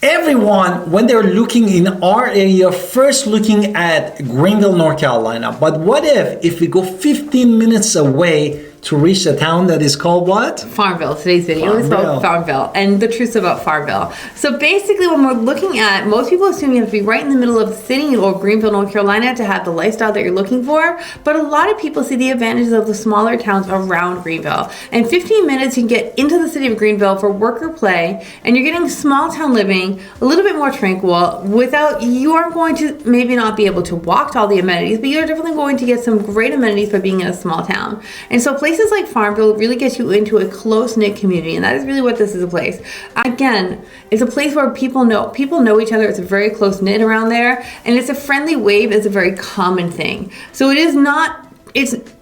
Everyone, when they're looking in our area, first looking at Greenville, North Carolina. But what if we go 15 minutes away to reach a town that is called what? Farmville. Today's video is about Farmville and the truths about Farmville. So basically when we're looking at, most people assume you have to be right in the middle of the city or Greenville, North Carolina to have the lifestyle that you're looking for. But a lot of people see the advantages of the smaller towns around Greenville. In 15 minutes, you can get into the city of Greenville for work or play, and you're getting small town living, a little bit more tranquil, you aren't going to maybe not be able to walk to all the amenities, but you're definitely going to get some great amenities by being in a small town. And so places like Farmville really get you into a close-knit community, and that is really what this is a place. Again, it's a place where people know each other. It's a very close-knit around there, and it's a friendly wave. It's a very common thing. So it is not.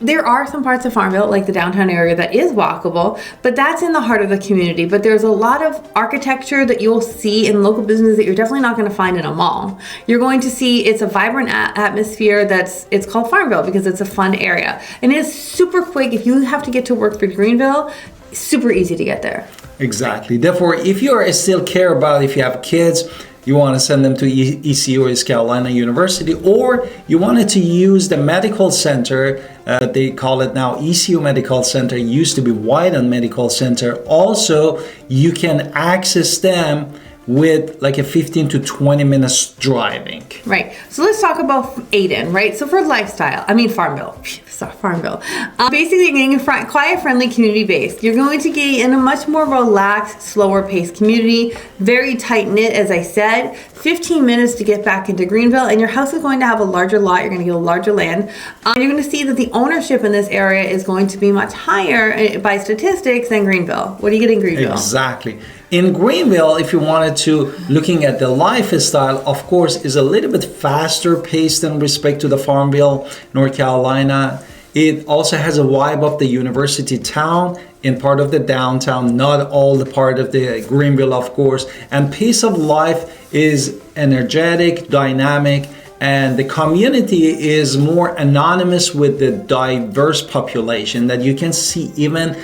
There are some parts of Farmville, like the downtown area, that is walkable, but that's in the heart of the community. But there's a lot of architecture that you'll see in local business that you're definitely not going to find in a mall. You're going to see it's a vibrant atmosphere. It's called Farmville because it's a fun area, and it's super quick. If you have to get to work through Greenville, super easy to get there. Exactly. Therefore, if you still care about if you have kids, you want to send them to ECU, East Carolina University, or you wanted to use the medical center, they call it now ECU Medical Center, used to be Wyden Medical Center. Also, you can access them with like a 15 to 20 minutes driving. Right. So let's talk about Aiden, right? So for lifestyle, Farmville. Farmville. Basically, you're getting a quiet, friendly community base. You're going to get in a much more relaxed, slower paced community, very tight knit, as I said. 15 minutes to get back into Greenville, and your house is going to have a larger lot. You're going to get a larger land. You're going to see that the ownership in this area is going to be much higher by statistics than Greenville. What do you get in Greenville? Exactly. In Greenville, if you wanted to, looking at the lifestyle, of course, is a little bit faster paced in respect to the Farmville, North Carolina. It also has a vibe of the university town in part of the downtown, not all the part of the Greenville, of course. And pace of life is energetic, dynamic, and the community is more anonymous with the diverse population that you can see even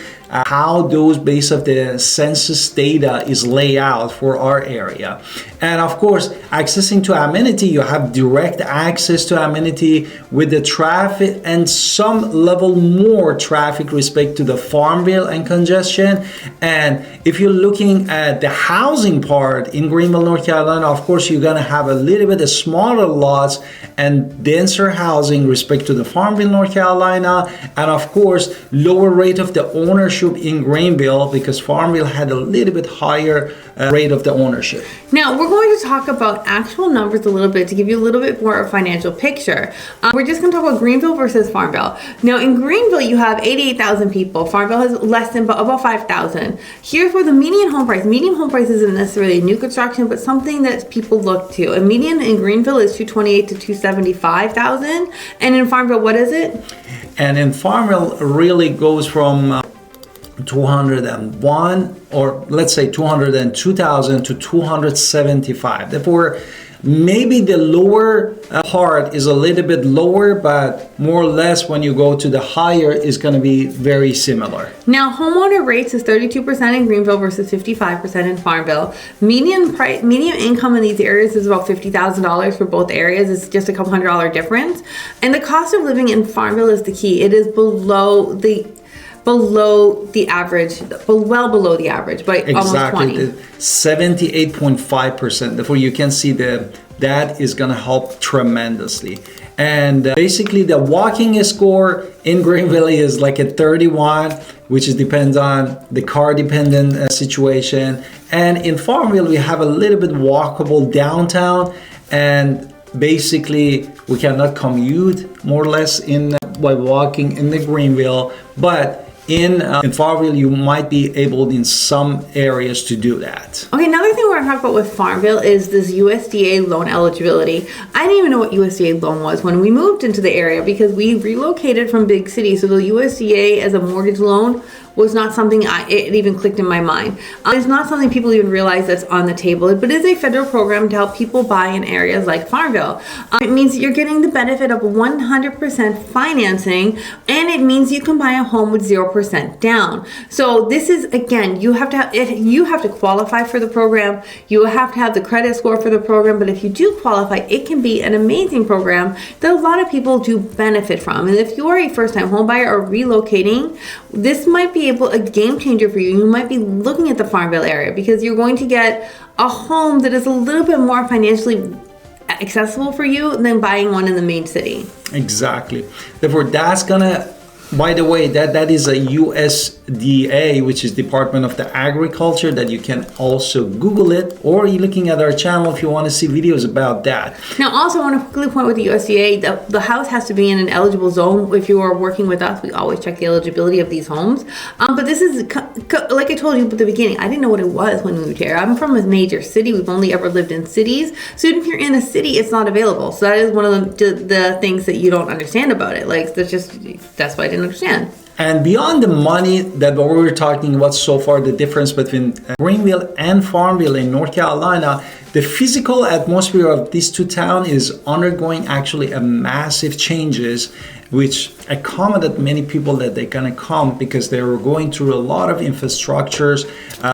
how those base of the census data is laid out for our area. And of course, accessing to amenity, you have direct access to amenity with the traffic and some level more traffic respect to the Farmville and congestion. And if you're looking at the housing part in Greenville, North Carolina, of course, you're gonna have a little bit of smaller lots and denser housing respect to the Farmville, North Carolina. And of course, lower rate of the ownership in Greenville because Farmville had a little bit higher rate of the ownership. Now we're going to talk about actual numbers a little bit to give you a little bit more of a financial picture. We're just going to talk about Greenville versus Farmville. Now in Greenville you have 88,000 people. Farmville has less than about 5,000. Here's where the median home price isn't necessarily new construction, but something that people look to. A median in Greenville is 228 to 275,000, and in Farmville, what is it? And in Farmville, it really goes from 201 or let's say 202,000 to 275. Therefore, maybe the lower part is a little bit lower, but more or less when you go to the higher is going to be very similar. Now, homeowner rates is 32% in Greenville versus 55% in Farmville. Median income in these areas is about $50,000 for both areas. It's just a couple $100 difference. And the cost of living in Farmville is the key. It is below the average, well below the average by almost 20. 78.5%. Therefore, you can see that is going to help tremendously. And basically, the walking score in Greenville is like a 31, which depends on the car dependent situation. And in Farmville, we have a little bit walkable downtown, and basically we cannot commute more or less by walking in the Greenville, but in Farmville, you might be able in some areas to do that. Okay, another thing we're going to talk about with Farmville is this USDA loan eligibility. I didn't even know what USDA loan was when we moved into the area because we relocated from big cities. So the USDA as a mortgage loan was not something it even clicked in my mind. It's not something people even realize that's on the table, but it is a federal program to help people buy in areas like Farmville. It means that you're getting the benefit of 100% financing, and it means you can buy a home with 0% down. So this is, again, you have to qualify for the program. You have to have the credit score for the program, but if you do qualify, it can be an amazing program that a lot of people do benefit from. And if you're a first-time home buyer or relocating, this might be a game changer for you. You might be looking at the Farmville area because you're going to get a home that is a little bit more financially accessible for you than buying one in the main city. Exactly. Therefore, that's gonna, by the way, that is a USDA, which is Department of the Agriculture, that you can also Google it, or you're looking at our channel if you want to see videos about that. Now, also, I want to quickly point with the USDA, the house has to be in an eligible zone. If you are working with us, we always check the eligibility of these homes. But this is, like I told you at the beginning, I didn't know what it was when we moved here. I'm from a major city. We've only ever lived in cities. So if you're in a city, it's not available. So that is one of the things that you don't understand about it. Like, that's why I didn't understand. And beyond the money that we were talking about so far, the difference between Greenville and Farmville in North Carolina, the physical atmosphere of these two towns is undergoing actually a massive changes, which accommodate many people that they're gonna come because they were going through a lot of infrastructures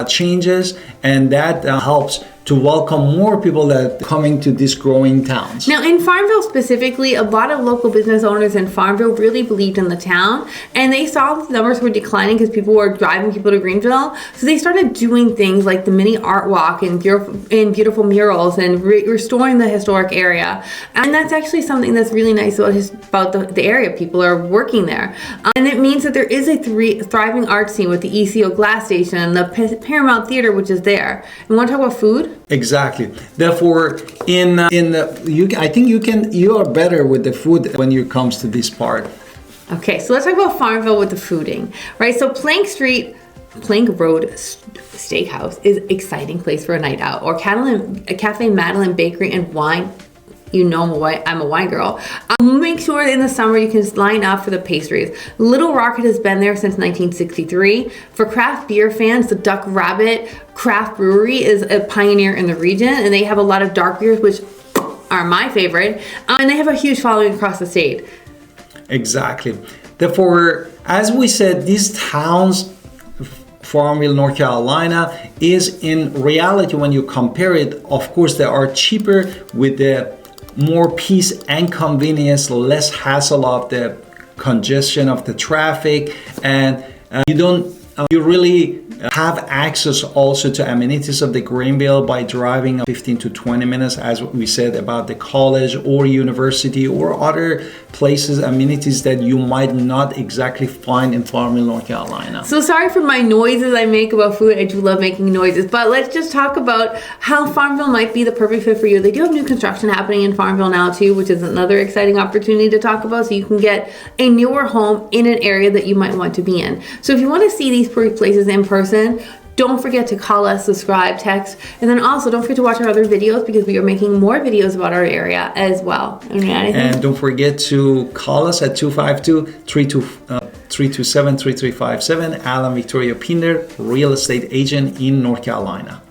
changes, and that helps to welcome more people that are coming to these growing towns. Now, in Farmville specifically, a lot of local business owners in Farmville really believed in the town, and they saw the numbers were declining because people were driving people to Greenville. So they started doing things like the mini art walk and beautiful murals and restoring the historic area. And that's actually something that's really nice about the area. People are working there. And it means that there is a thriving art scene with the ECO Glass Station and the Paramount Theater, which is there. And want to talk about food? Exactly. Therefore, I think you are better with the food when it comes to this part. Okay, so let's talk about Farmville with the fooding, right? So Plank Road Steakhouse is an exciting place for a night out, or Cafe Madeline Bakery and Wine. You know I'm a wine girl. Make sure in the summer you can line up for the pastries. Little Rocket has been there since 1963. For craft beer fans, the Duck Rabbit Craft Brewery is a pioneer in the region, and they have a lot of dark beers, which are my favorite, and they have a huge following across the state. Exactly. Therefore, as we said, these towns, Farmville, North Carolina, is in reality, when you compare it, of course, they are cheaper with the more peace and convenience, less hassle of the congestion of the traffic, and you really have access also to amenities of the Greenville by driving 15 to 20 minutes, as we said, about the college or university or other places, amenities that you might not exactly find in Farmville, North Carolina. So sorry for my noises I make about food. I do love making noises, but let's just talk about how Farmville might be the perfect fit for you. They do have new construction happening in Farmville now too, which is another exciting opportunity to talk about, so you can get a newer home in an area that you might want to be in. So if you want to see these places in person, don't forget to call us, subscribe, text, and then also don't forget to watch our other videos because we are making more videos about our area as well. And don't forget to call us at 252-327-3357. Victoria Pinder, real estate agent in North Carolina.